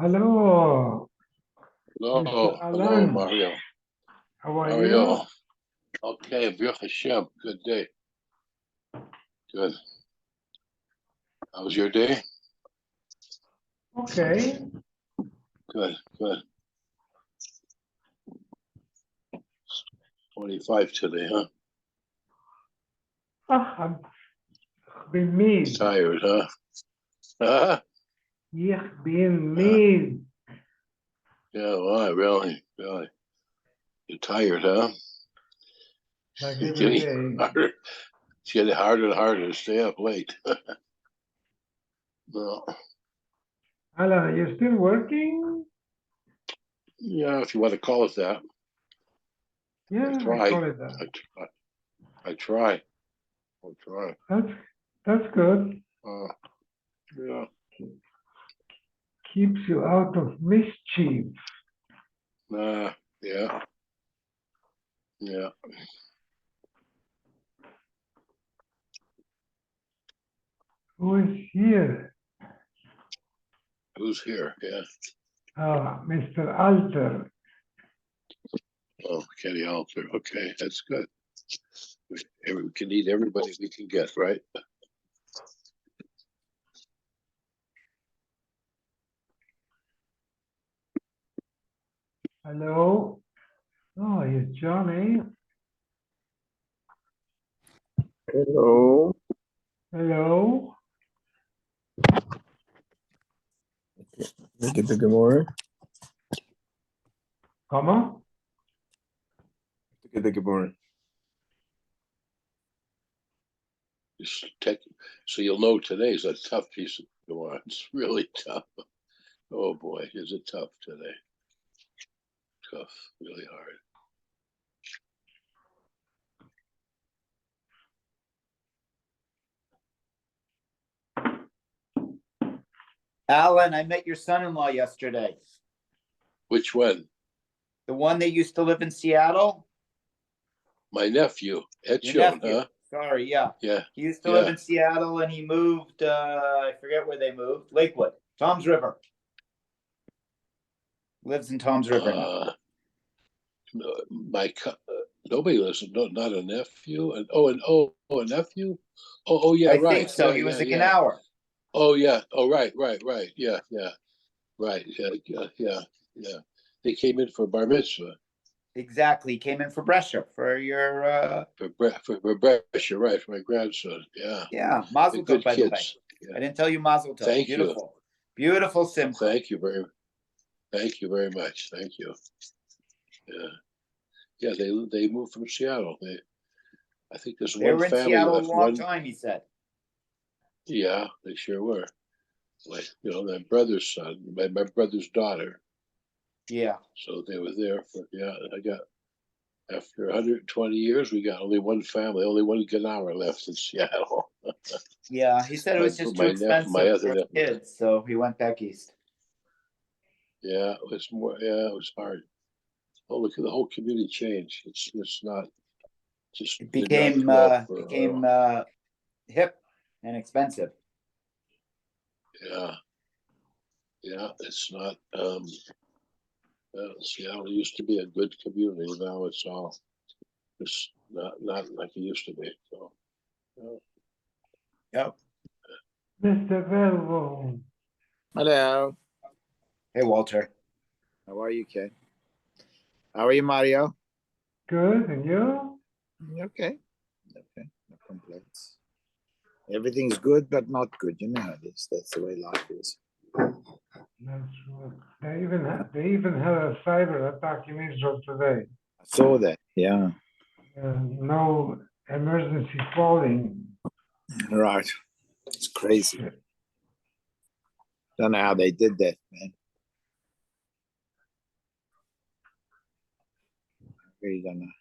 Hello, Mr. Hello, hello, Alan. Mario. How are Mario. you? Okay, Baruch Hashem. Good day. Good. How was your day? Okay. Good, good. 25 today, huh? Ah, ich bin müde. Tired, huh? Huh? Ich bin müde. Yeah, why? Really? Really? You're tired, huh? Like It's every getting day. harder. It's getting harder and harder to stay up late. Well, Alan, are you still working? yeah, if you want to call it that. Yeah, I I try. call it that. I try. I try. That's good. Yeah. Keeps you out of mischief. Yeah. Yeah. Who is here? Who's here? Yeah. Mr. Alter. Oh, Kenny Alter. Okay, that's good. We can eat everybody we can get, right? Hello. Oh, it's Johnny. Hello. Hello. Look at the Gemara. ¿Cómo? Look at the Gemara. Just take, so you'll know today's a tough piece of Gemara. It's really tough. Oh boy, is it tough today? Tough, really hard. Alan, I met your son-in-law yesterday. Which one? The one that used to live in Seattle? My nephew, Your Etchion, nephew. huh? Sorry, yeah. Yeah. He used to live in Seattle and he moved, I forget where they moved. Lakewood, Tom's River. Lives in Tom's River now. Nobody listened. No, not a nephew. And a nephew. Yeah, I right. think so. Yeah, He was yeah, like yeah. an hour. Oh yeah. Oh right. Yeah. Right. Yeah. They came in for bar mitzvah. Exactly. He came in for Brescia for your For Brescia, right? For my grandson. Yeah. Yeah, Mazel Good Tov, by the way. kids. Yeah. I didn't tell you Mazel Tov. Thank Beautiful. Beautiful simcha. Thank you very much. Thank you. Yeah. They moved from Seattle. I think there's They one were in family Seattle a left. long time, he said. Yeah, they sure were. Like, my brother's son, my brother's daughter. Yeah. So they were there for, I got, after 120 years, we got only one family, only one Ganara left in Seattle. Yeah, he said it was just too expensive for kids, so he went back east. Yeah, it was hard. Oh, look at the whole community change. It's not just it became hip and expensive. Yeah, it's not Seattle used to be a good community. Now it's all just not like it used to be. So Yep. Mr. Velvo. Hello. Hey, Walter. How are you, Ken? How are you, Mario? Good, and you? Okay. No complaints. Everything's good, but not good. You know how it is. That's the way life is. That's what they even had a cyber attack in Israel today. I saw that. Yeah. No emergency calling. Right. It's crazy. Don't know how they did that, man. I really don't know.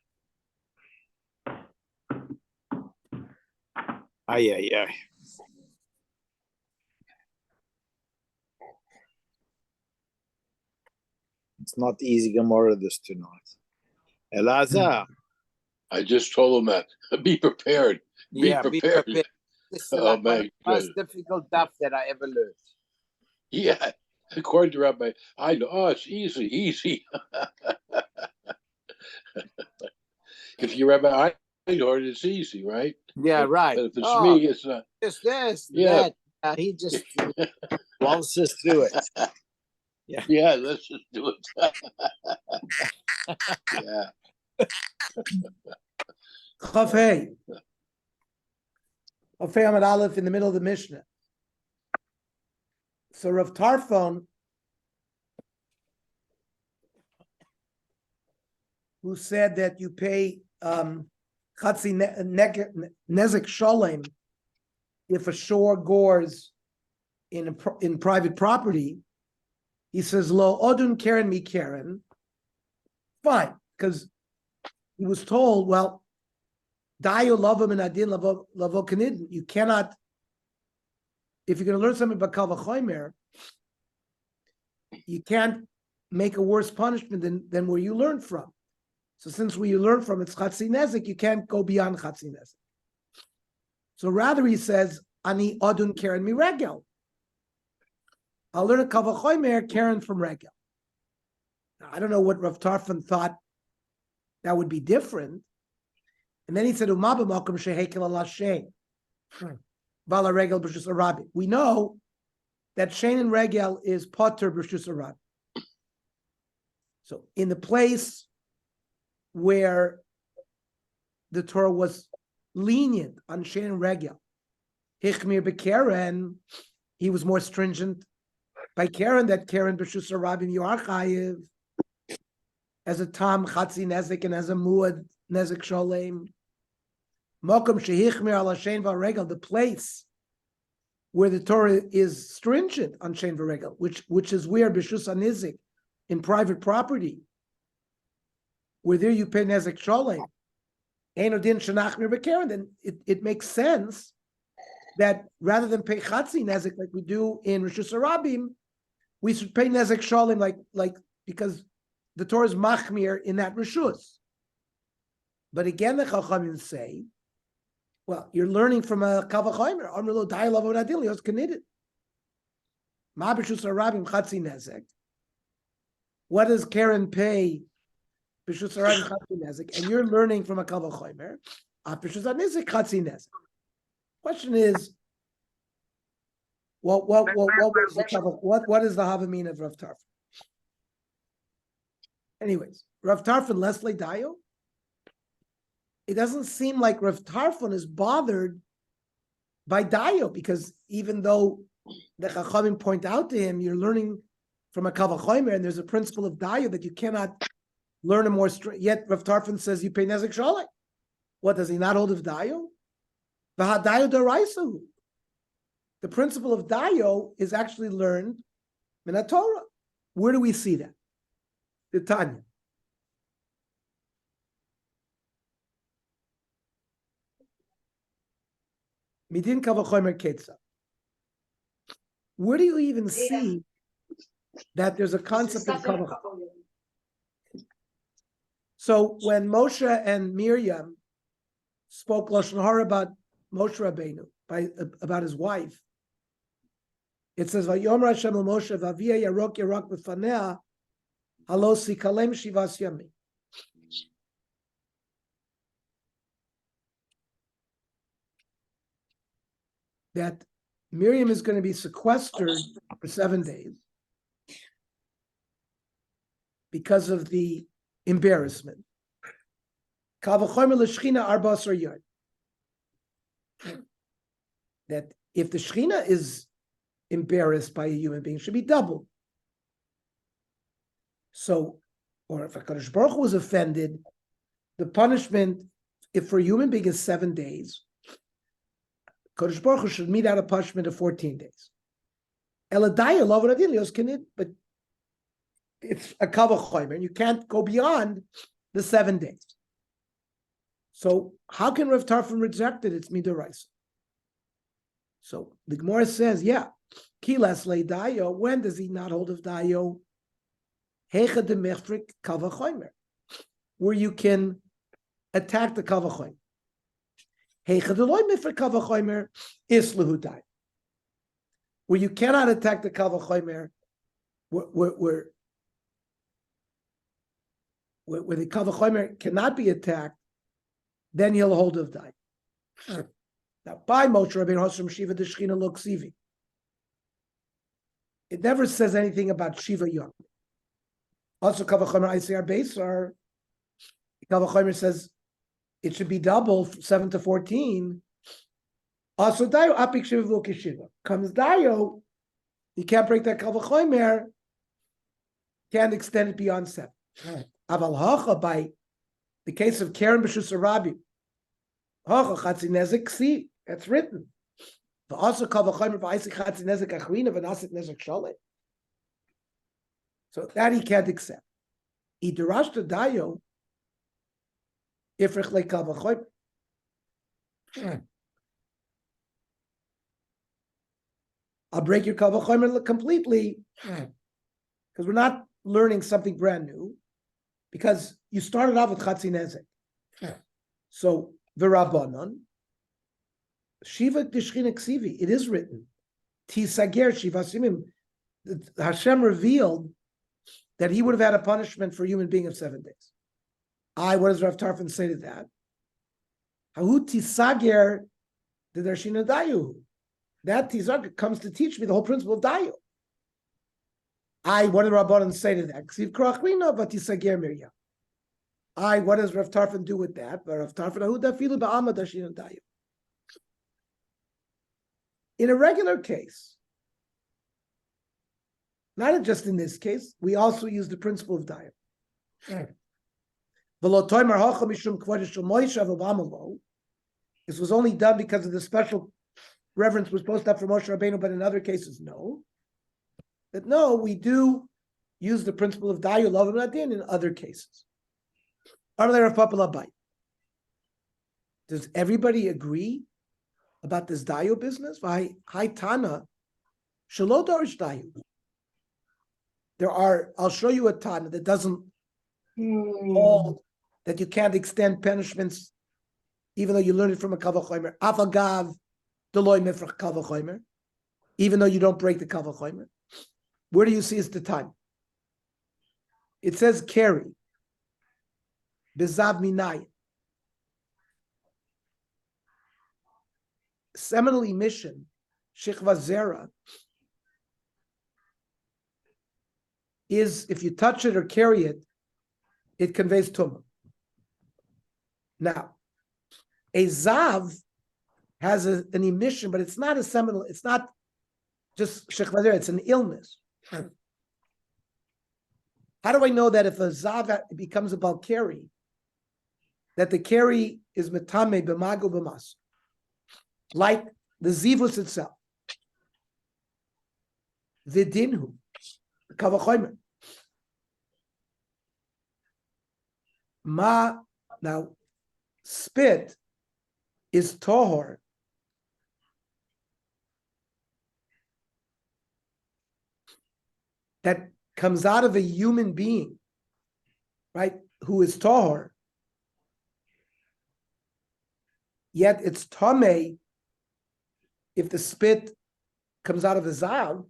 Aye. It's not easy Gemara this tonight. Elazar. I just told him that. Be prepared. Be prepared. This is like one of the most difficult daf that I ever learned. Yeah, According to Rabbi, I know. Oh, it's easy. If you Rabbi Einhorn, it's easy, right? Yeah, right. But if it's Oh, me, it's not. this, Yeah. that. He just waltzes through it. Yeah, let's just do it. Yeah. Chaf Hey. Chaf Hey Amud Aleph in the middle of the Mishnah. So Rav Tarfon, who said that you pay Chatzi Nezek Sholem if a shore gores in private property, he says Lo Odun Karen Mi Karen. Fine, because he was told, well, Dayo Lavam and Adin Lavo Kanidin. You cannot, if you're going to learn something about Kal V'chomer, you can't make a worse punishment than where you learn from. So since where you learn from it's Chatzi Nezek, you can't go beyond Chatzi Nezek. So rather he says, Ani Odun Karen Mi Regel. I'll learn a Kal V'chomer Karen from Regel. Now, I don't know what Rav Tarfon thought that would be different. And then he said, we know that Shein and Regel is Potter B'Rishus Arabi. So in the place where the Torah was lenient on Shein and Regel, Hichmir B'Keren, he was more stringent by Keren, that Keren B'Rishus Arabi you are chayiv as a Tam Chatzi Nezek and as a Muad Nezek Sholem. Mokum shehichmir ala shein v'regel, the place where the Torah is stringent on shein v'regel, which is where b'shus anizik, in private property, where there you pay nezek sholem, eino din shenachmir b'keren. Then it makes sense that rather than pay chatzi nezek like we do in Rishus Harabim, we should pay nezek sholem like because the Torah is machmir in that rishus. But again, the Chachamim say, well, you're learning from a Kal V'chomer. Amrlo Dayo Lavo Adil Yos Kanidin. Ma b'Rishus Harabim Chatzi Nezek. What does Karen pay b'Rishus Harabim Chatzi Nezek? And you're learning from a Kal V'chomer. B'Rishus Nezek Chatzi Nezek. Question is, what is the Havamina of Rav Tarfon? Anyways, Rav Tarfon Leslie Dayo. It doesn't seem like Rav Tarfon is bothered by Dayo, because even though the Chachamim point out to him, you're learning from a Kal V'chomer, and there's a principle of Dayo that you cannot learn a more straight. Yet Rav Tarfon says you pay Nezek Sholem. What, does he not hold of Dayo? Dayo D'Oraisahu. The principle of Dayo is actually learned in a Torah. Where do we see that? The Tanya. Midin Kal V'chomer Ketza. Where do you even see that there's a concept of Kal V'chomer? So when Moshe and Miriam spoke Lashon Hara about Moshe Rabbeinu, about his wife, it says, "Vayomer Hashem el Moshe v'avia yarok yarok b'fanea halo sikalem shivas yamim." That Miriam is going to be sequestered for 7 days because of the embarrassment. Kal V'chomer l'shchina arba asar yard. That if the Shechina is embarrassed by a human being, it should be doubled. So, or if HaKadosh Baruch Hu was offended, the punishment, if for a human being is 7 days, Kodesh Baruch Hu should mete out a punishment of 14 days. But it's a Kal V'chomer, and you can't go beyond the 7 days. So how can Rav Tarfon reject it? It's midoraisa. So the Gemara says, yeah, kilas le dayo. When does he not hold of dayo? Hecha de mechfrik Kal V'chomer, where you can attack the Kal V'chomer. Hecha de loy mechfrik Kal V'chomer is lehutai, where you cannot attack the Kal V'chomer where the Kavachomer cannot be attacked, then he'll hold of die. Now, by Moshe Rabbeinu Hosram Shiva the Shechina Lo Ksivi. It never says anything about Shiva Yomi. Also, Kavachomer ICR Beisar, Kavachomer says it should be double, 7 to 14. Also, Dayo Apik Shiva V'Lo Shiva. Comes Dayo, you can't break that Kavachomer, can't extend it beyond 7. Aval Hacha, by the case of Karen B'Shus Rabbi, Hacha Chatzi Nezek Ksi, that's written. But also Kavachomer V'Aisik Chatzi Nezek Achrina V'Nasik Nezek Shalet. So that he can't accept. Idarashta Dayo, Ifrich Le Kavachomer. I'll break your Kavachomer completely because we're not learning something brand new, because you started off with Chatzi Nezek. So V'Rabbanon, Shiva Dishchina Ksivi, it is written. Tisager Shiva Simim. Hashem revealed that he would have had a punishment for a human being of 7 days. What does Rav Tarfon say to that? Hahu Tisager the Darshina Dayu. That Tisager comes to teach me the whole principle of Dayu. What did Rabbanan say to that? Ksiv Krachlina, but Tisager Miriam. What does Rav Tarfon do with that? But Rav Tarfon, Hahu Dafilu Ba'ama Darshina Dayu. In a regular case, not just in this case, we also use the principle of Dayu. This was only done because of the special reverence we're supposed to have for Moshe Rabbeinu, but in other cases, no. That no, we do use the principle of Dayu Love Nadin in other cases. Does everybody agree about this Dayu business? Hi Tana, Shelo Dorish Dayu. I'll show you a Tana that doesn't hold that you can't extend punishments even though you learn it from a Kavachomer. Afagav Deloy Mifrach Kavachomer, even though you don't break the Kavachomer. Where do you see is the time? It says carry. Bezav Minay. Seminal emission, Shechva Zera, is if you touch it or carry it, it conveys tumah. Now, a zav has an emission, but it's not a seminal, it's not just Shechva Zera, it's an illness. How do I know that if a zav becomes a balkari, that the keri is metame b'magu b'mas? Like the zivus itself. Vidinhu, the Kavachomer. Now, spit is tohor. That comes out of a human being, right? Who is tohor. Yet it's tameh if the spit comes out of a zav,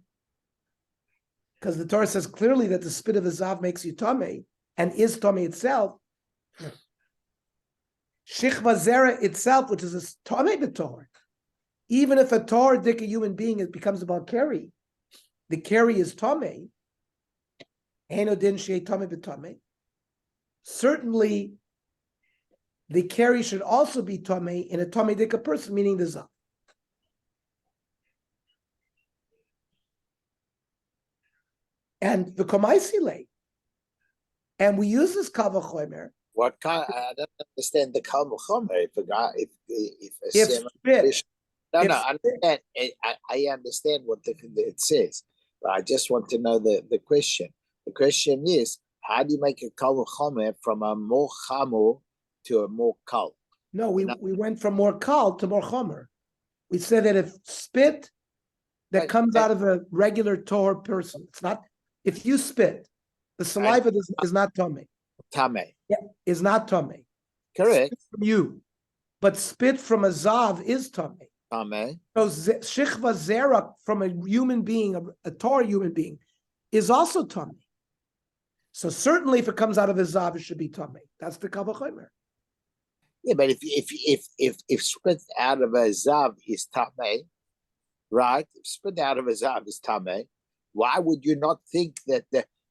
because the Torah says clearly that the spit of a zav makes you tameh and is tameh itself. Shechva Zera itself, which is a tameh b'tor, even if a tor dik a human being, it becomes about keri. The keri is tameh. Henodin shei tameh b'tameh. Certainly, the keri should also be tameh in a tameh dik a person, meaning the zav. And the komaisile, and we use this kavachomer. What kind? I don't understand the kavachomer. If spit, I understand. I understand what it says, but I just want to know the question. The question is, how do you make a kavachomer from a more chamor to a more kal? No, we went from more kal to more chomer. We said that if spit that comes out of a regular Torah person, it's not. If you spit, the saliva is not tameh. Tameh. Yeah, is not tameh. Correct. Spit from you, but spit from a zav is tameh. Tameh. So shechva zera from a human being, a Torah human being, is also tummy. So certainly, if it comes out of a zav, it should be tummy. That's the kal v'chomer. Yeah, but if spit out of a zav is tamei, right? If spit out of a zav is tamei, why would you not think that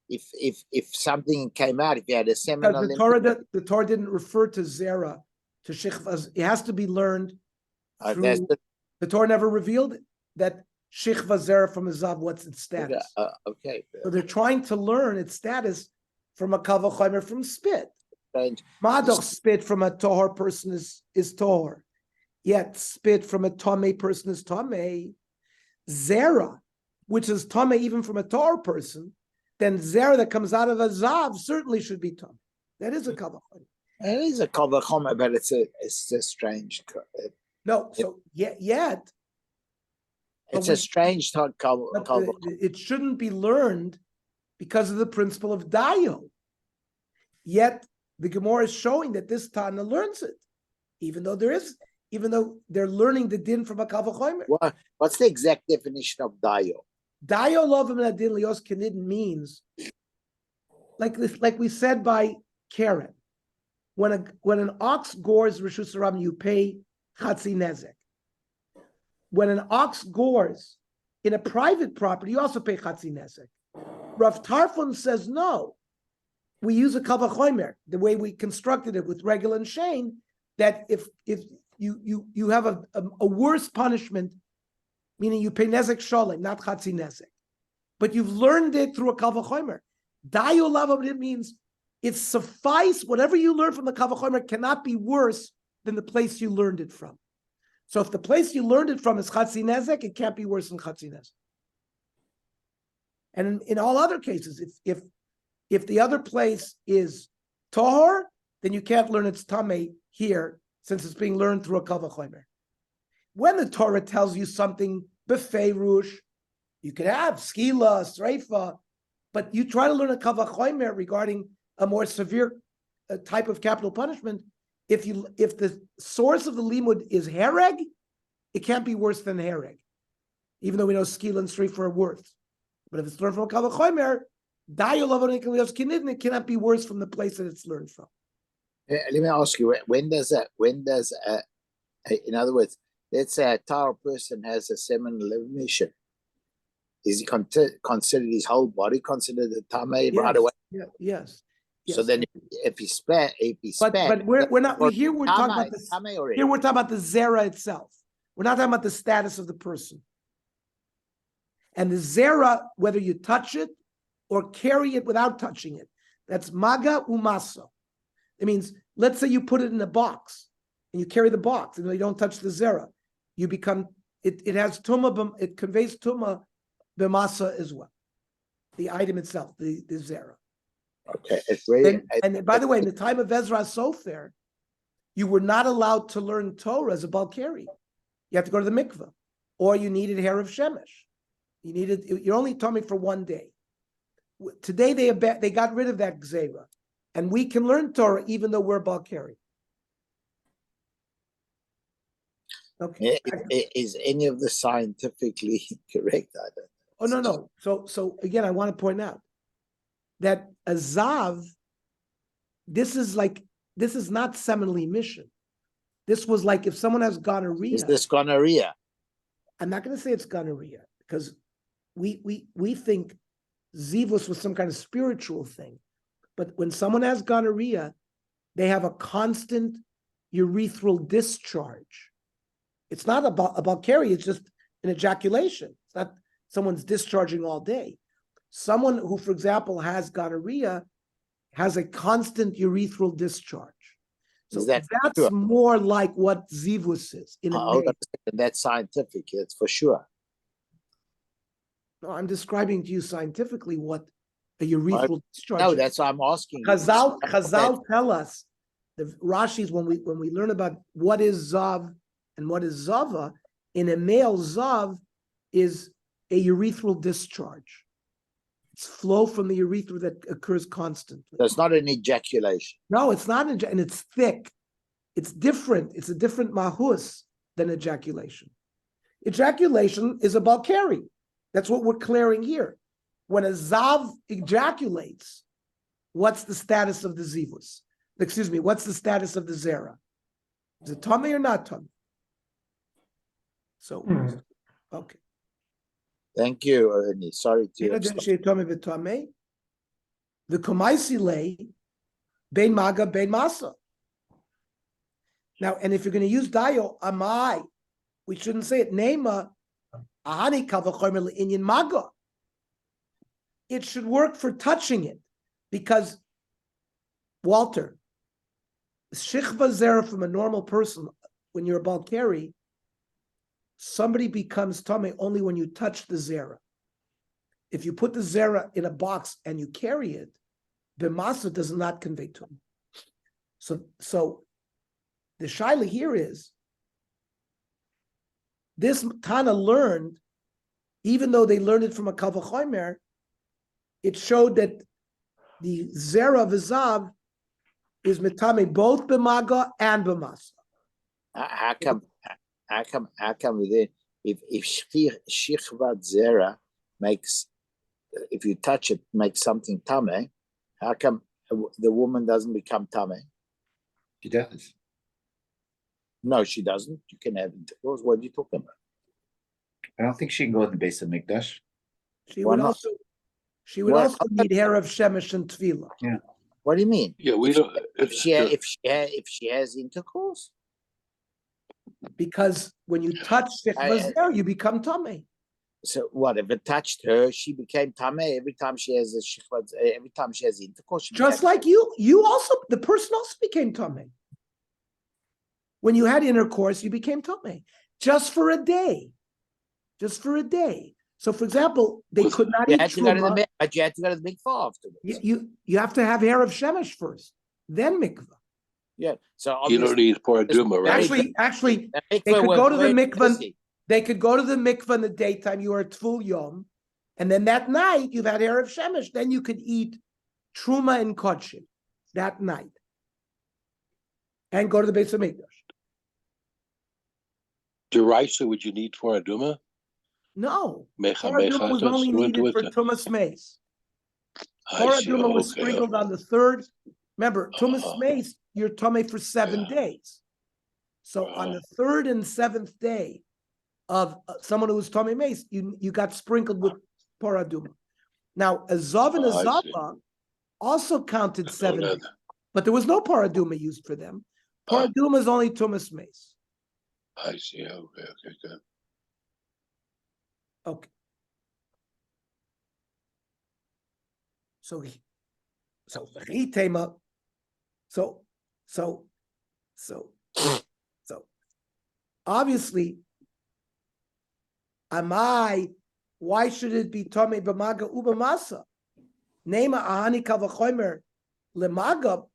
if something came out, if you had a seminal The Torah didn't refer to zera, to shichva. It has to be learned through. The Torah never revealed that shichva zera from a zav. What's its status? Okay. So they're trying to learn its status from a kal v'chomer from spit. Strange. Madoch spit from a tohor person is tohor. Yet spit from a tamei person is tamei. Zera, which is tamei even from a tohor person, then zera that comes out of a zav certainly should be tamei. That is a kal v'chomer. It is a kal v'chomer, but it's a strange. No, so yet It's a strange kal v'chomer. it shouldn't be learned because of the principle of dayo. Yet the Gemara is showing that this Tana learns it, even though they're learning the din from a kal v'chomer. What's the exact definition of dayo? Dayo lovim adin lios kenid means, like we said by Karen, when an ox gores reshus haram, you pay chatzi nezek. When an ox gores in a private property, you also pay chatzi nezek. Rav Tarfon says no. We use a kal v'chomer, the way we constructed it with Regel and Shane, that if you have a worse punishment, meaning you pay nezek sholem, not chatzi nezek, but you've learned it through a kal v'chomer. Dayo lava, it means it's suffice, whatever you learn from the kal v'chomer cannot be worse than the place you learned it from. So if the place you learned it from is chatzi nezek, it can't be worse than chatzi nezek. And in all other cases, if the other place is tahor, then you can't learn its tamei here, since it's being learned through a kal v'chomer. When the Torah tells you something befeirush, you could have skila, sreifa, but you try to learn a kal v'chomer regarding a more severe type of capital punishment. If the source of the limud is hereg, it can't be worse than hereg, even though we know skila and sreifa are worse. But if it's learned from a kal v'chomer, it cannot be worse from the place that it's learned from. Let me ask you, when does in other words, let's say a Torah person has a seminal emission, is he considered his whole body considered a tamei right away? Yes. So then if he spat, but we're not here. We're talking about this. Here we're talking about the zera itself. We're not talking about the status of the person. And the zera, whether you touch it or carry it without touching it, that's maga umasa. It means, let's say you put it in a box and you carry the box and you don't touch the zera, you become it has tumah. It conveys tumah b'masa as well. The item itself, the zera. Okay, it's really. And by the way, in the time of Ezra Sofer, you were not allowed to learn Torah as a Balkari. You have to go to the mikveh, or you needed hair of shemesh. You're only tummy for one day. Today they got rid of that gzera, and we can learn Torah even though we're Balkari. Okay. Is any of the scientifically correct? I don't know. Oh no. So again, I want to point out that a zav, this is not seminal emission. This was like if someone has gonorrhea. Is this gonorrhea? I'm not going to say it's gonorrhea because we think zivus was some kind of spiritual thing. But when someone has gonorrhea, they have a constant urethral discharge. It's not about carry, it's just an ejaculation. It's not someone's discharging all day. Someone who, for example, has gonorrhea has a constant urethral discharge. So that's sure? More like what zivus is. That's scientific, that's for sure. No, I'm describing to you scientifically what a urethral discharge is. No, is. that's what I'm asking. Chazal tell us, the Rashis, when we learn about what is zav and what is zava, in a male zav is a urethral discharge. It's flow from the urethra that occurs constantly. So it's not an ejaculation. No, it's not, and it's thick. It's different. It's a different mahus than ejaculation. Ejaculation is a balkari. That's what we're clearing here. when a zav ejaculates, what's the status of the zivus? Excuse me, what's the status of the zera? Is it tummy or not tummy? So, okay. Thank you, Ernie. Sorry to The kumaisi lay bein maga bein masa. Now, and if you're going to use dayo, amai, we shouldn't say it. Nema ahani kavachomer inyan maga. It should work for touching it, because Walter, shichva zera from a normal person, when you're a balkari, somebody becomes tummy only when you touch the zera. If you put the zera in a box and you carry it, the masa does not convey to him. So the shaila here is, this Tana learned, even though they learned it from a kavachomer, it showed that the zera of Zav is mitame both b'maga and b'masa. How come with it? If shichvat zera makes, if you touch it, makes something tame, how come the woman doesn't become tame? She does. No, she doesn't. You can have intercourse. What are you talking about? I don't think she can go in the base of Mikdash. She Why would not? also need hair of shemesh and tefillah. What do you mean? Yeah, we don't. If she has intercourse, Because when you touch shechva zera, you become tummy. so what? If it touched her, she became tame every time she has a shichvat. Every time she has intercourse, she Just became- like you also, the person also became tummy. When you had intercourse, you became tummy. Just for a day. Just for a day. So, for example, they could not you eat had to go to the truma. but you had to go to the mikvah afterwards. You have to have hair of shemesh first, then mikvah. Yeah. So You don't obviously, need paraduma, right? Actually, the they mikvah could was go to the very mikvah. busy. They could go to the mikvah in the daytime. You are at full yom, and then that night you've had hair of shemesh. Then you could eat truma and kodshim that night, and go to the Beis Hamikdash. Deraisa, would you need paraduma? No, Mecha paraduma was mechatos only went needed with for it. tumas mace. I see. Paraduma was Okay. sprinkled on the third. Remember, tumas Uh-huh. mace, you're tummy for 7 Yeah. days. So on the third and seventh day of someone who was tummy mace, you got sprinkled with paraduma. Now, a zav and a Oh, I see. zava also counted 7 no. days, but there was no paraduma used for them. Paraduma is only tumas mace. I see. Okay, good. Okay. So obviously, why should it be Tomei b'maga ubamasa? Nema ahani kavachomer lemaga,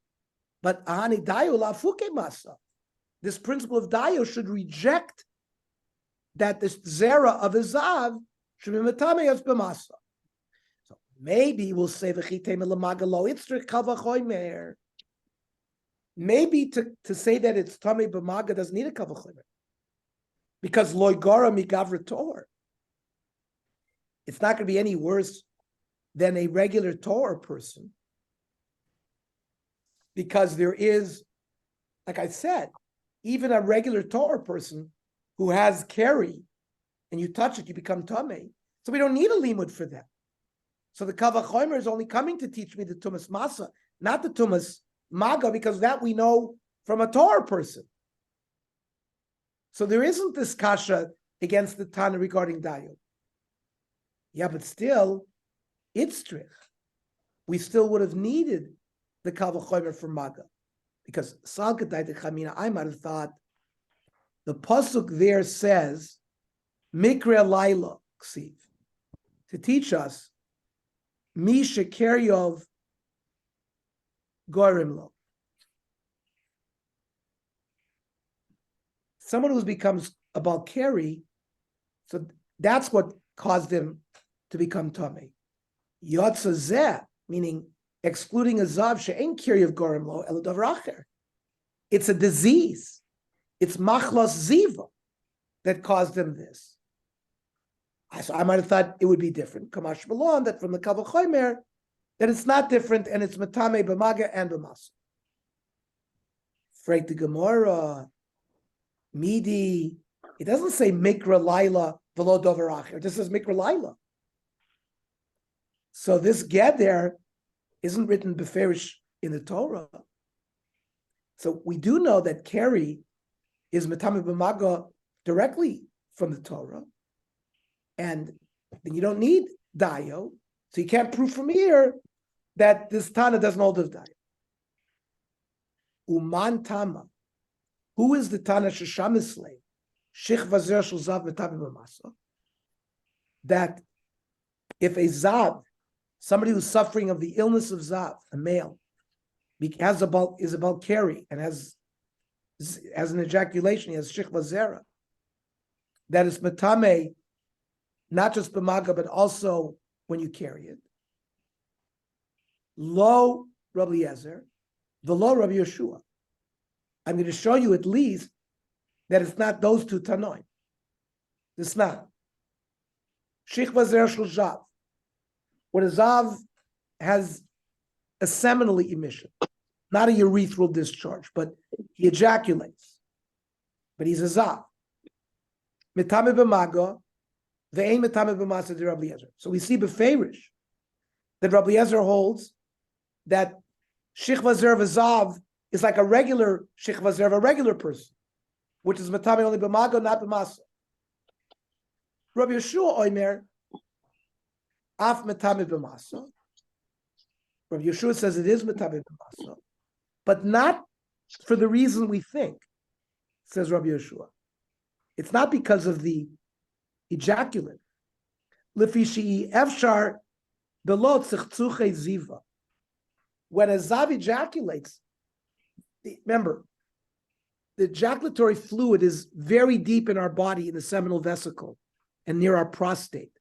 but ahani dayo lafuke masa. This principle of dayo should reject that this zera of a zav should be metame as b'masa. So maybe we'll say v'chitema lemaga lo itzrich kavachomer. Maybe to say that it's Tomei b'maga doesn't need a kavachomer, because loy gara migavra tor. It's not going to be any worse than a regular Torah person, because there is, like I said, even a regular Torah person who has keri, and you touch it, you become tamei. So we don't need a limud for that. So the kavachomer is only coming to teach me the tumas masa, not the tumas maga, because that we know from a Torah person. So there isn't this kasha against the Tana regarding dayo. Yeah, but still, it's trich. We still would have needed the kavachomer for maga, because salkatay de chamina. I might have thought the pasuk there says mikra laila ksiv to teach us mi shekeryov gorim lo. Someone who becomes a balkari, so that's what caused him to become tummy. Yotza zeh, meaning excluding a zav she'en kiri of gorim lo el davracher. It's a disease. It's machlos ziva that caused him this. So I might have thought it would be different. Kamash Malon, that from the Kal V'chomer, that it's not different, and it's Matame b'maga and b'masa. Freit the Gemara, Midi, it doesn't say Mikra Laila v'lo dover acher. It just says Mikra Laila. So this get there isn't written beferish in the Torah. So we do know that Keri is Matame b'maga directly from the Torah, and then you don't need Dayo, so you can't prove from here that this Tana doesn't hold of Dayo. Uman Tama, who is the Tana Sheshamisle, Shich Vazer Shel Zav Matame b'masa, that if a Zav, somebody who's suffering of the illness of Zav, a male, is about Keri and has an ejaculation, he has Shich Vazera, that is Matame, not just b'maga, but also when you carry it. Lo Rabbi Eliezer, v'lo Rabbi Yeshua. I'm going to show you at least that it's not those two Tanoim. It's not. Shich Vazer Shel Zav. When a Zav has a seminal emission, not a urethral discharge, but he ejaculates, but he's a Zav. Mitame b'maga, ve'ein mitame b'masa de Rabbi Eliezer. So we see beferish that Rabbi Eliezer holds that Shich Vazer v'Zav is like a regular Shich Vazer of a regular person, which is mitame only b'maga, not b'masa. Rabbi Yeshua Oimer, af mitame b'masa. Rabbi Yeshua says it is mitame b'masa, but not for the reason we think, says Rabbi Yeshua. It's not because of the ejaculate. Lefishi efshar belot tzchuche ziva. When a zav ejaculates, remember, the ejaculatory fluid is very deep in our body in the seminal vesicle and near our prostate.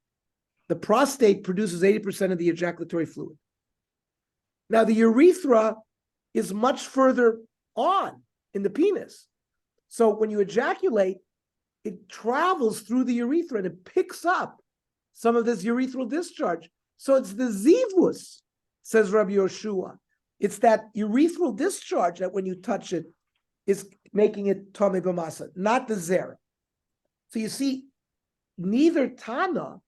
The prostate produces 80% of the ejaculatory fluid. Now, the urethra is much further on in the penis. So when you ejaculate, it travels through the urethra and it picks up some of this urethral discharge. So it's the zivus, says Rabbi Yoshua. It's that urethral discharge that when you touch it is making it Tomei B'masa, not the zera. So you see, neither Tana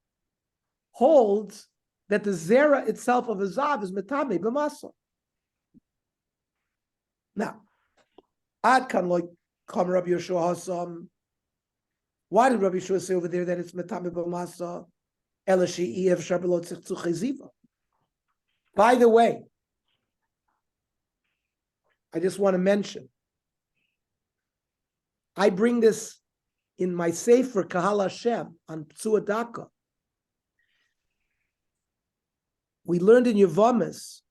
holds that the zera itself of a zav is Metame B'masa. Now, Ad kan like come Rabbi Yoshua Hasam. Why did Rabbi Yeshua say over there that it's Metame B'masa? Elashi Ev Shabelot Tzchuche Ziva. By the way, I just want to mention, I bring this in my Sefer Kahal Hashem on Psua Daka. We learned in Yevamis,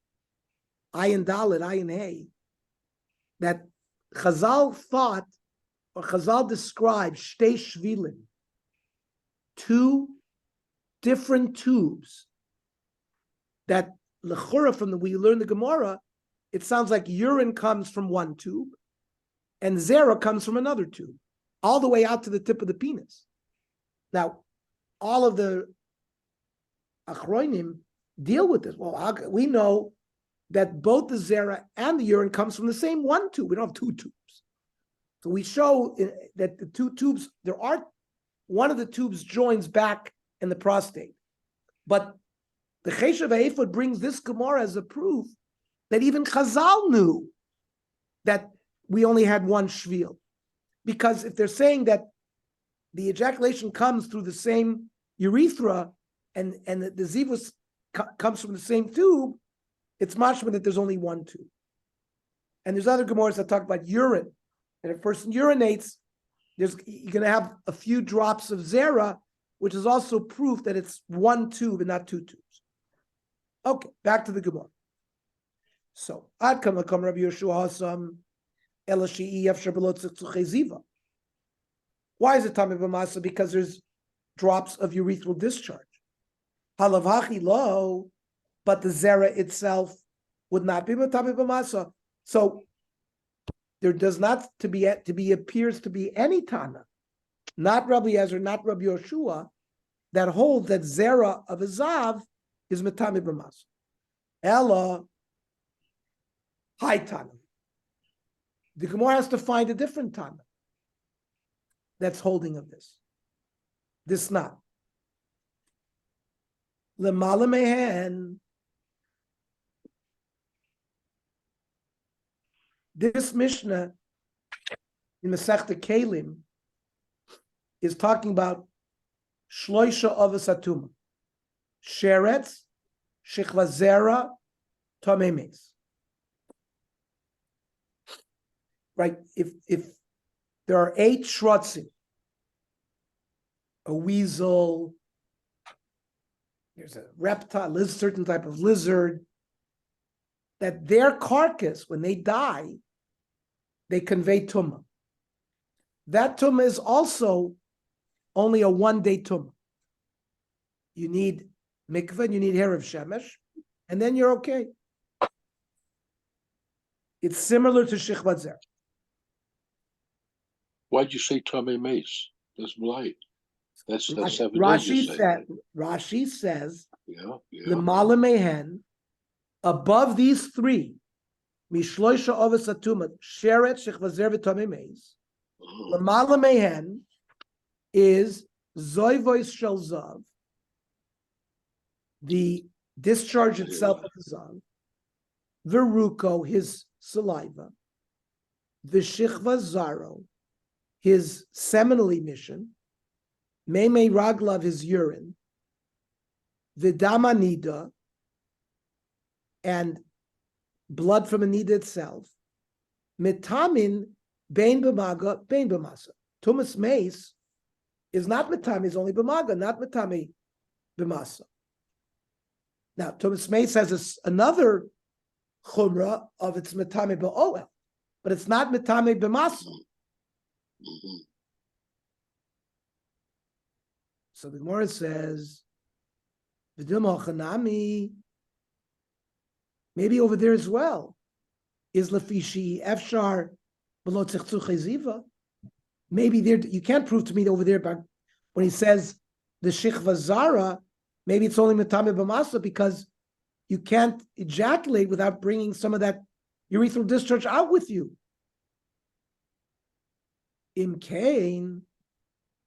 Ayin Dalet, Ayin Hey, that Chazal thought, or Chazal described Shtei Shvilim, two different tubes that Lechura, from the we learn the Gemara, it sounds like urine comes from one tube and zera comes from another tube, all the way out to the tip of the penis. Now, all of the Achronim deal with this. Well, we know that both the zera and the urine comes from the same one tube. We don't have two tubes. So we show that the two tubes, one of the tubes joins back in the prostate. But the Cheshav Eifod brings this Gemara as a proof that even Chazal knew that we only had one shvil. Because if they're saying that the ejaculation comes through the same urethra and the zivus comes from the same tube, it's mashma that there's only one tube. And there's other Gemaras that talk about urine. And if a person urinates, you're going to have a few drops of zera, which is also proof that it's one tube and not two tubes. Okay, back to the Gemara. So, Ad Kama Daf Rabbi Yeshua Hasam Elashi Efshar Belot Tzchuche Ziva. Why is it Tamei B'masa? Because there's drops of urethral discharge. Halav Hachi Lo, but the zera itself would not be Tamei B'masa. So there does not appears to be any Tana, not Rabbi Eliezer, not Rabbi Yoshua, that holds that zera of a zav is metame b'maso. Ella high tana. The Gemara has to find a different tana that's holding of this. This not. Lemala mehen. This Mishnah in Masechta Kelim is talking about shloisha avos atuma, sheretz, shechva zera, tamemes. Right? If there are 8 shrotzim, a weasel, there's a reptile, certain type of lizard, that their carcass, when they die, they convey tumah. That tumah is also only a 1-day tumah. You need mikveh, and you need hair of shemesh, and then you're okay. It's similar to shechvat zera. Why'd you say Tommy Mace? That's blight. That's 7 days. Rashi says, Yeah. Lemala mehen, above these 3, mishloisha avos atuma, sheret, shechva zera, v'tomei meis. Lemala mehen is zoivois shel zav, the discharge itself of the zav, veruko, his saliva, v'shechva zaro, his seminal emission, Meimei raglav, his urine, Vidama nida, and blood from a nida itself, Mitamin bein b'maga, bein b'masa. Tumas mace is not mitami, is only b'maga, not mitami b'masa. Now, tumas mace has another chumrah of its mitami b'oel, but it's not mitami b'masa. So the Gemara says, maybe over there as well is lefishi efshar below tzechzuche ziva. Maybe there you can't prove to me over there, but when he says the shechva zara, maybe it's only metame b'masa because you can't ejaculate without bringing some of that urethral discharge out with you. Im kain,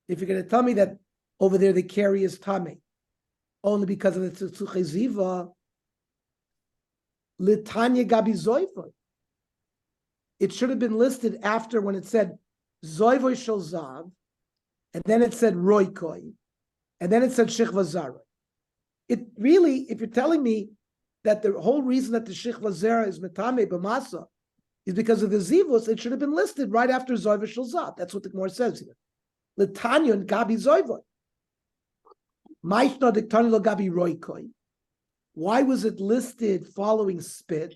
if you're going to tell me that over there they carry his tame only because of the tzutzuche ziva, litanya gabi zoiva. It should have been listed after when it said zoivoy shel zav, and then it said roikoi, and then it said shechva zara. It really, if you're telling me that the whole reason that the shechva zara is metame b'masa is because of the zivos, it should have been listed right after zoivoy shel zav. That's what the Gemara says here. Litanya and gabi zoivoy. Why was it listed following spit?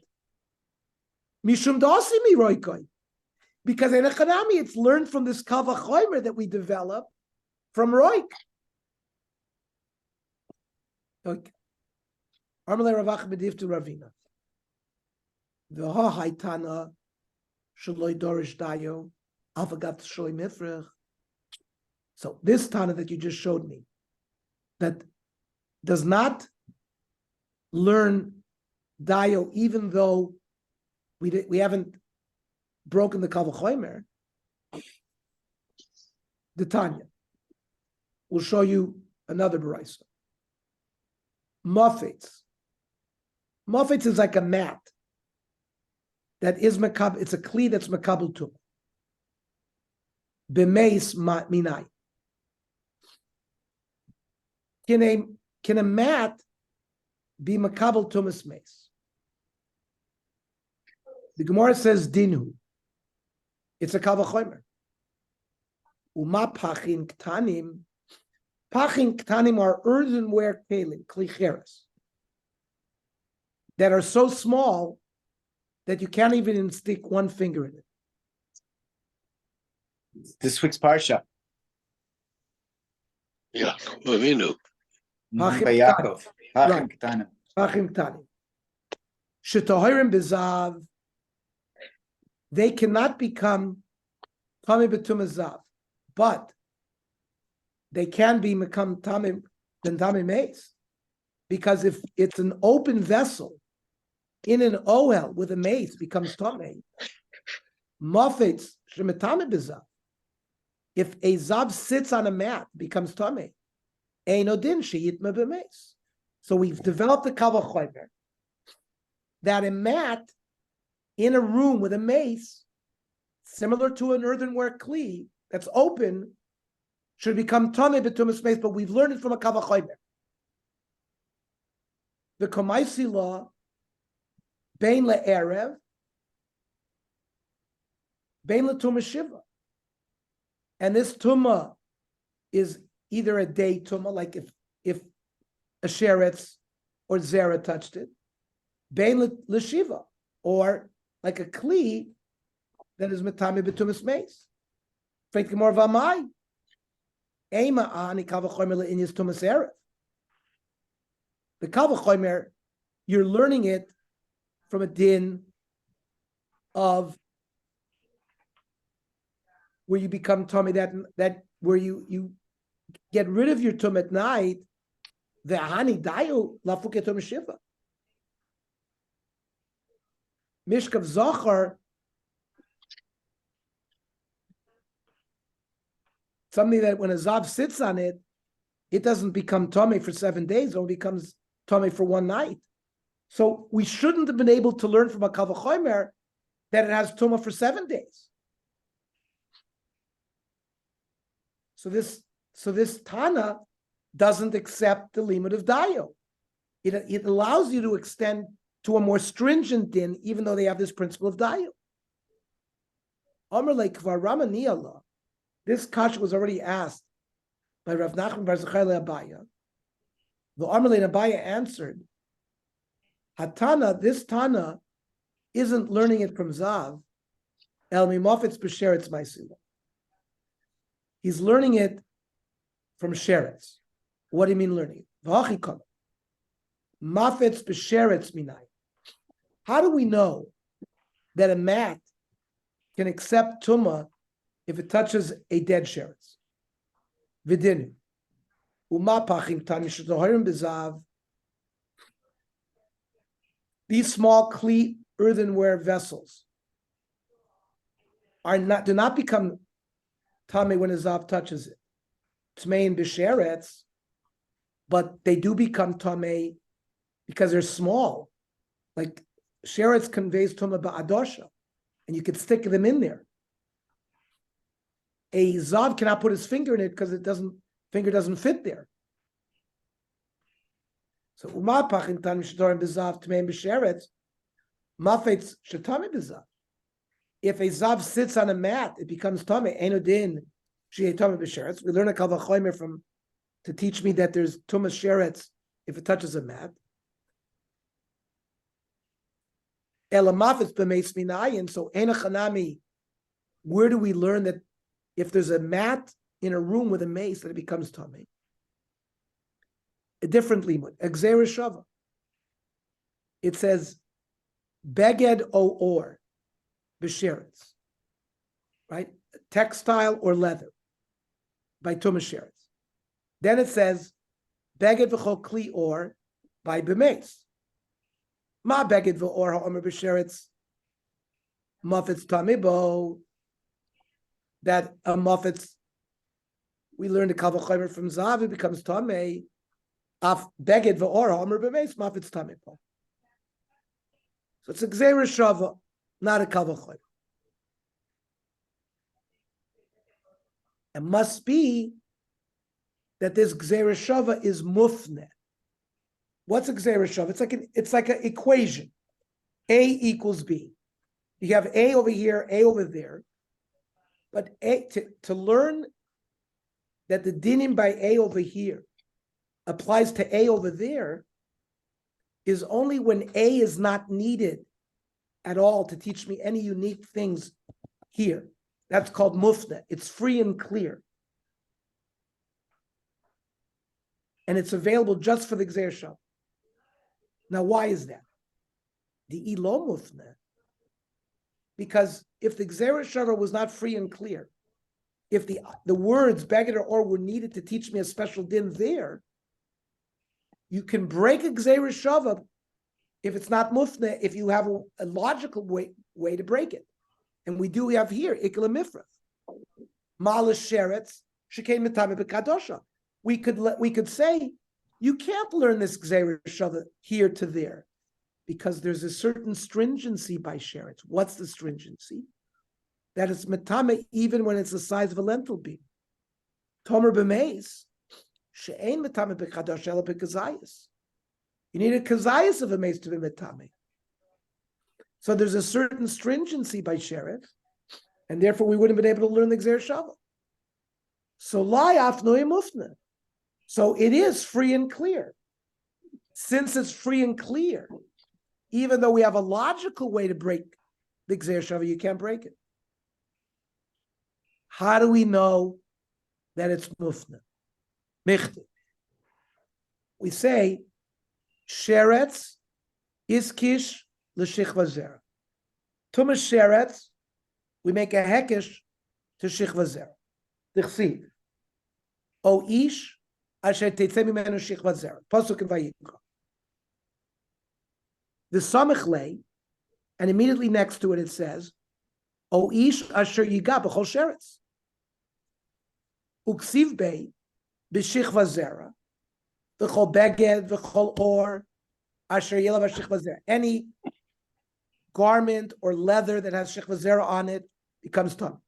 Mishum da'asimi roikoi. Because in Echanami, it's learned from this kava choimer that we develop from roik. Okay. Armalei Ravach B'div to Ravina. V'ha haitana shaloi dorish dayo alfagat shaloi mifrech. So this Tana that you just showed me, that does not learn dayo, even though we haven't broken the kava choimer. The Tanya will show you another baraisa. Muffets. Muffets is like a mat that is makabel. It's a kli that's makabel to. B'meis minai. Can a mat be makabel tumas meis? The Gemara says dinhu. It's a kava chomer. Uma pachin ktanim. Pachin ktanim are earthenware kelim, klicheres, that are so small that you can't even stick one finger in it. This week's parsha. Yeah, Avinu. By Yaakov. Right. Pachim ktanim. Shetohirim bezav. They cannot become tamei b'tumah zav, but they can become tamei than Tame Mace. Because if it's an open vessel in an ohel with a mace becomes Tame. Mafetz shemetame bezav. If a zav sits on a mat, becomes Tame. Einodin sheyitma b'mace. So we've developed a kal v'chomer that a mat in a room with a mace, similar to an earthenware kli that's open, should become Tame b'tumas mace, but we've learned it from a kal v'chomer. The Komaisi law, Bein le'erev, Bein le'tumah shiva. And this tumah is either a day tumah, like if a sheretz or zera touched it, Bein le'shiva, or like a kli that is metame b'tumas meis. Freit gemor v'amai, Eima ani kal v'chomer le'inyas tumas erev. The kal v'chomer, you're learning it from a din of where you become tummy, that where you get rid of your tum at night, the hani dayu lafuke tum shiva. Mishkav zachar, something that when a zav sits on it, it doesn't become tummy for 7 days, it only becomes tummy for one night. So we shouldn't have been able to learn from a kal v'chomer that it has tumah for 7 days. So this Tana doesn't accept the limit of dayo. It allows you to extend to a more stringent din, even though they have this principle of dayo. Omer like kvar Ramani Allah. This kasha was already asked by Rav Nachman bar Zechai le'Abaya. The Omer le'Abaya answered, Hatana, this Tana isn't learning it from Zav. El mimofetz b'sheretz ma'asila. He's learning it from sheretz. What do you mean learning it? V'achikam. Mafetz b'sheretz minai. How do we know that a mat can accept tumah if it touches a dead sheretz? V'dinu. Uma pachim tani shetoharim b'zav. These small kli earthenware vessels do not become tame when a zav touches it. Tmein b'sheretz, but they do become tame because they're small. Like sheretz conveys tumah ba'adosha, and you could stick them in there. A zav cannot put his finger in it because finger doesn't fit there. So umar pachim tanim shetorim b'zav tmein b'sheretz, mafetz shetame b'zav. If a zav sits on a mat, it becomes tame. Einodin sheyeh tame b'sheretz. We learn a kal v'chomer to teach me that there's tumas sheretz if it touches a mat. Elamafetz b'meis minayin. So enachanami. Where do we learn that if there's a mat in a room with a mace that it becomes tame? A different limud, Exera Shava. It says, Beged o or, b'sheretz, right? Textile or leather, by Tumas sheretz. Then it says, Beged v'chol kli or, by b'meis. Ma beged v'or ha'omer b'sheretz, mafetz tamibo, that a mafetz, we learned the kal v'chomer from Zav, it becomes tamei. Af beged v'or ha'omer b'meis, mafetz tamibo. So it's a Gzeira Shava, not a kal v'chomer. It must be that this Gzeira Shava is mufne. What's a Gzeira Shava? It's like an equation. A equals B. You have A over here, A over there. But to learn that the dinim by A over here applies to A over there is only when A is not needed at all to teach me any unique things here. That's called mufna. It's free and clear. And it's available just for the Gzeir Shava. Now, why is that? The ilo mufna. Because if the Gzeir Shava was not free and clear, if the words beged or were needed to teach me a special din there, You can break a Gzeira Shava if it's not Mufne, if you have a logical way to break it. And we have here, Ikla Mifrach. Malas Sheretz, Shekei Mitame B'Kadosha. We could say, you can't learn this Gzeira Shava here to there, because there's a certain stringency by Sheretz. What's the stringency? That it's Mitame even when it's the size of a lentil bean. Tomer B'Meis, She'ein Mitame B'Kadosha Ela B'Kazayis. You need a kazayas of a mace to be metame. So there's a certain stringency by Sheretz, and therefore we wouldn't have been able to learn the Gzeir Shava. So lai afnoy mufna. So it is free and clear. Since it's free and clear, even though we have a logical way to break the Gzeir Shava, you can't break it. How do we know that it's mufna? Michte. We say, Sheretz is kish l'shichva zera. Tumas sheretz, we make a hekesh to shichva zera. Dichsiv. O ish asher teitzeh mimenu shichva zera. Pasuk in Vayikra. The samech lei, and immediately next to it says, O ish asher yiga b'chol sheretz. Uksiv bei b'shichva zera. V'chol beged, v'chol or, asher yelav ha-shichva zera. Any garment or leather that has shichva zera on it becomes tum.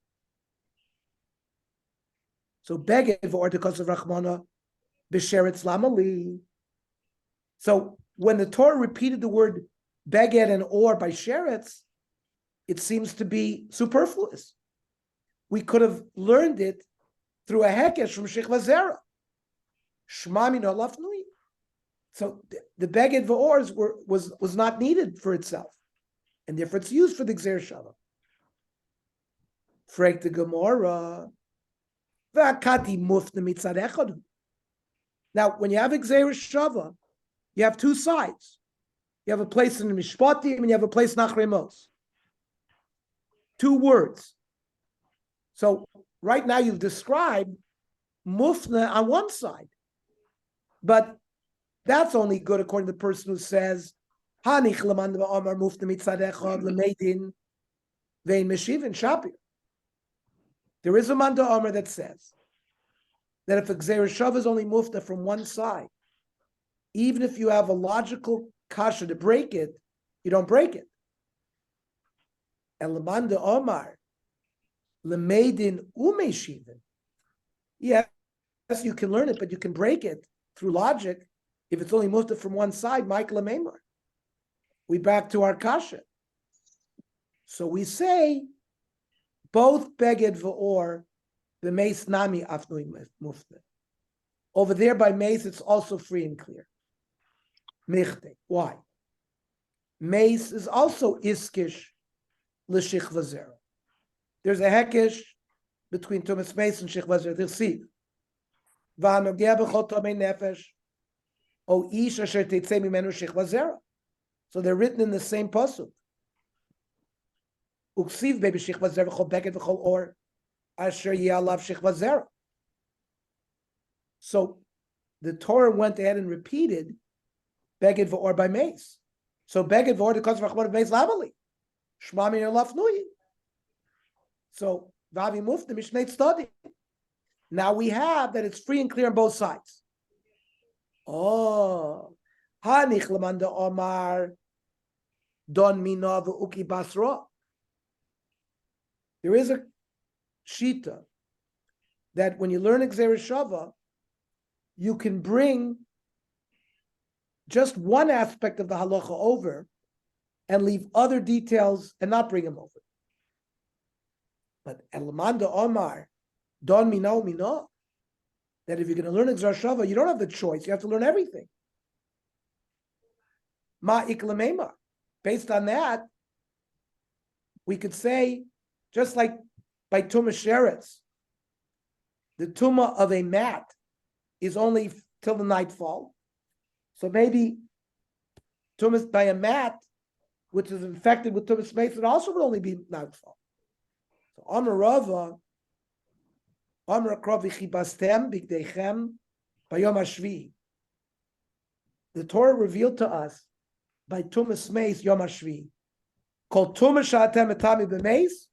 So beged v'or because of Rachmana b'sheretz lamali. So when the Torah repeated the word beged and or by sheretz, it seems to be superfluous. We could have learned it through a hekesh from shichva zera. Shma min olaf nui. So the beged v'ors was not needed for itself, and therefore it's used for the Gzeir Shava. Frek the Gemara, v'akati mufna mitzad echad. Now, when you have a Gzeir Shava, you have two sides. You have a place in the Mishpatim and you have a place in Achremos. Two words. So right now you've described mufna on one side, but that's only good according to the person who says, "Hanich leman va'amar mufna mitzad echad lemeidin vein meshivin shapir." There is a man da'amar that says that if a Gzeir Shava is only mufna from one side, even if you have a logical kasha to break it, you don't break it. And leman da'amar lemeidin umeshivin. Yes, you can learn it, but you can break it through logic. If it's only mufta from one side, Michael Amemar. We back to our kasha. So we say both beged v'or, the mace nami afnui mufta. Over there by mace, it's also free and clear. Michte. Why? Mace is also iskish l'shichva zera. There's a hekesh between Tumas Mace and shichva zera. They'll see. V'hanogeh b'chol tomei nefesh. O ish asher teitzeh mimenu shichva zera. So they're written in the same pasuk. Uksiv bebi shichva zera v'chol beged v'chol or asher yalav shichva zera. So the Torah went ahead and repeated beged v'or by mace. So beged v'or the cause of Rachman of mace lamali. Shma min elaf nuyi. So vavi mufta mishnei tzadi. Now we have that it's free and clear on both sides. Oh, hanich lemanda omar don mina v'uki basra. There is a shita that when you learn a Gzeir Shava, you can bring just one aspect of the halacha over and leave other details and not bring them over. But lemanda omar don mina, that if you're going to learn Gzeir Shava, you don't have the choice. You have to learn everything. Ma iklamema. Based on that, we could say, just like by Tumah Sheretz, the Tumah of a mat is only till the nightfall. So maybe Tumah by a mat, which is infected with Tumah Mace, it also would only be nightfall. So Amar Rava, Amar Krav v'chibastem b'gdeichem bayom hashvi. the Torah revealed to us by Tumas Meis Yom HaShvi. Called Tumas Sha'atem Etami B'Meis,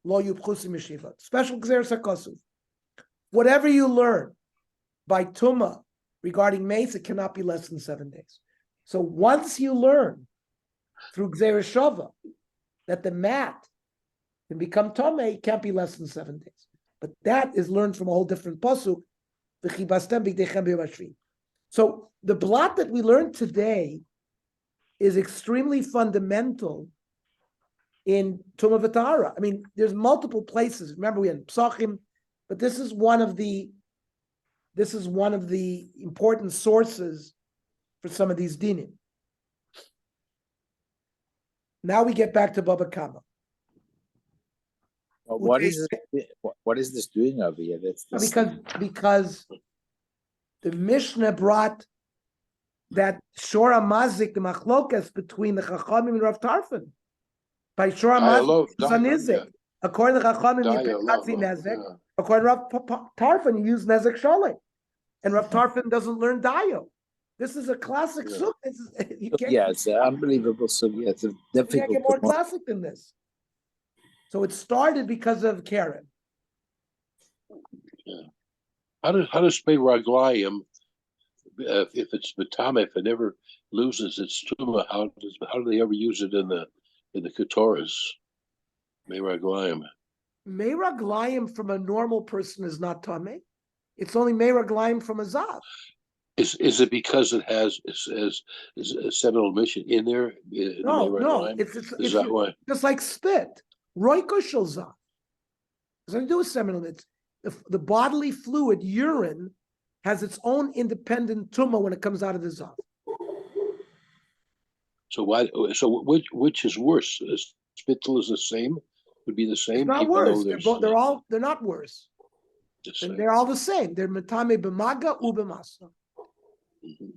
Lo Yupchusim Yeshiva. Special Gzeres HaKosuv. Whatever you learn by Tumah regarding Meis, it cannot be less than 7 days. So once you learn through Gzeres Shava that the mat can become Tomei, it can't be less than 7 days. But that is learned from a whole different pasuk. So the blot that we learned today is extremely fundamental in Tumah V'Tahara. I mean, there's multiple places. Remember, we had Psachim, but this is one of the important sources for some of these dinim. Now we get back to Bava Kama. Well, what is this doing over here? Because the Mishnah brought that Shora Mazik, the machlokas between the Chachamim and Rav Tarfon. By Shora Mazik, it's a nizik. According to Chachamim, you pick Hatzi Nezek. According to Rav Tarfon, you use Nezek Sholem. And Rav Tarfon doesn't learn Dayo. This is a classic sugya. It's an unbelievable sugya. It's you difficult. can't get more classic than this. So it started because of Karen. Yeah. How does Pei Raglayim, if it's Batame, if it never loses its Tuma, how do they ever use it in the Ketoras? Pei Raglayim. Mei Raglayim from a normal person is not Tameh. It's only Mei Raglayim from a Zav. Is it because it has a seminal mission in there? No. It's that why? Just like spit. Roiko shel Zav. There's nothing to do with seminal. It's the bodily fluid, urine, has its own independent tumah when it comes out of the Zav. So why? So which is worse? Spittle is the same. Would be the same. It's not worse. They're not worse. They're all the same. They're metame b'maga ubemasa. Mm-hmm.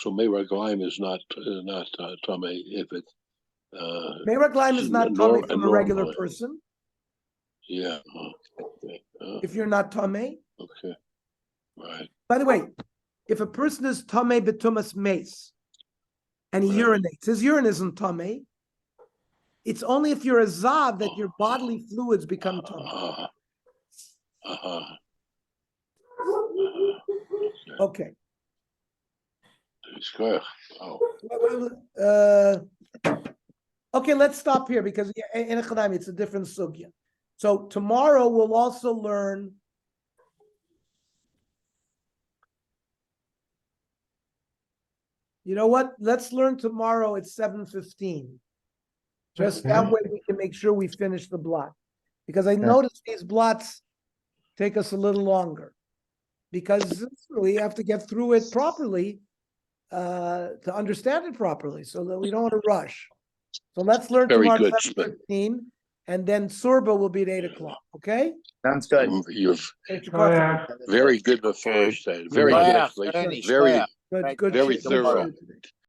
So Mei Raglayim is not Tomei if it. Mei Raglayim is not Tomei from a regular person. Yeah. Okay. If you're not Tomei. Okay. Right. By the way, if a person is Tomei b'tumas meis and he urinates, his urine isn't Tomei. It's only if you're a Zav that your bodily fluids become Tomei. Okay. Okay, let's stop here because in Echadami it's a different sugya. So tomorrow we'll also learn you know what? Let's learn tomorrow at 7:15. Just that way we can make sure we finish the blot. Because I noticed these blots take us a little longer. Because we have to get through it properly to understand it properly, so that we don't want to rush. So let's learn tomorrow at 7:15, and then Surba will be at 8 o'clock. Okay? Sounds good. You're very good the first time. Very good. Very good. very thorough.